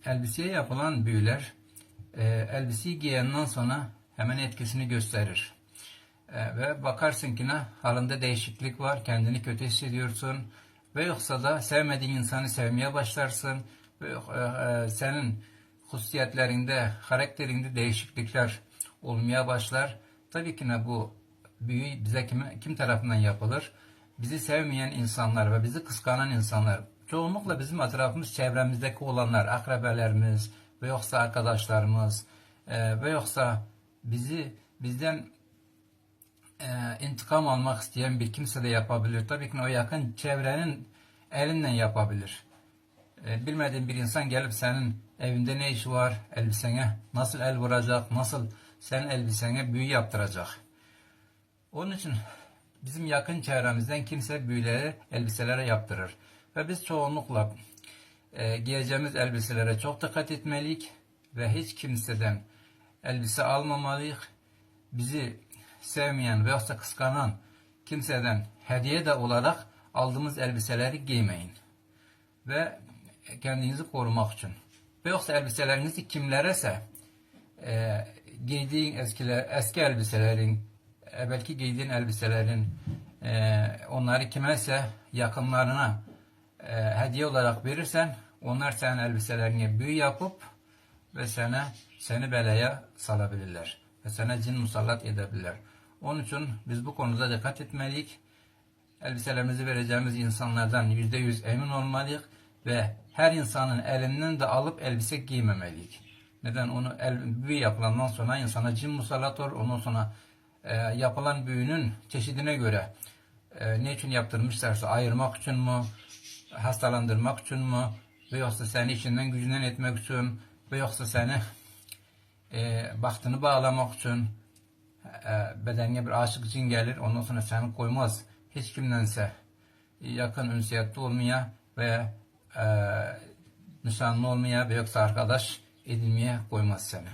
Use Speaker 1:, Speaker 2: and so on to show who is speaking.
Speaker 1: elbiseye yapılan büyüler elbiseyi giyenden sonra hemen etkisini gösterir. Ve bakarsın ki ne halinde değişiklik var, kendini kötü hissediyorsun ve yoksa da sevmediğin insanı sevmeye başlarsın ve senin hususiyetlerinde, karakterinde değişiklikler olmaya başlar. Tabii ki ne bu büyü bize kim tarafından yapılır? Bizi sevmeyen insanlar ve bizi kıskanan insanlar. Çoğunlukla bizim etrafımız, çevremizdeki olanlar, akrabalarımız ve yoksa arkadaşlarımız ve yoksa bizden intikam almak isteyen bir kimse de yapabilir. Tabii ki o yakın çevrenin elinden yapabilir. Bilmediğin bir insan gelip senin evinde ne işi var, elbisene nasıl el vuracak, nasıl senin elbisene büyü yaptıracak. Onun için bizim yakın çevremizden kimse büyüleri elbiselere yaptırır. Ve biz çoğunlukla giyeceğimiz elbiselere çok dikkat etmeliyiz ve hiç kimseden elbise almamalıyız. Bizi sevmeyen veya kıskanan kimseden hediye de olarak aldığımız elbiseleri giymeyin. Ve kendinizi korumak için. Ve yoksa elbiselerinizi kimlerese giydiğin eski elbiselerin, belki giydiğin elbiselerin onları kimese yakınlarına hediye olarak verirsen onlar senin elbiselerini büyü yapıp ve seni belaya salabilirler. Ve sana cin musallat edebilirler. Onun için biz bu konuda dikkat etmeliyiz. Elbiselerimizi vereceğimiz insanlardan %100 emin olmalıyız ve her insanın elinden de alıp elbise giymemeliyiz. Neden? Onu büyü yapılandan sonra insana cin musallat olur. Ondan sonra yapılan büyünün çeşidine göre ne için yaptırmışlarsa ayırmak için mi, hastalandırmak için mi ve yoksa seni içinden gücünden etmek için ve yoksa seni bahtını bağlamak için bedenine bir aşık cin gelir. Ondan sonra seni koymaz. Hiç kimdense yakın ünsiyette olmaya ve nişanlı olmaya ve yoksa arkadaş edilmeye koymaz seni.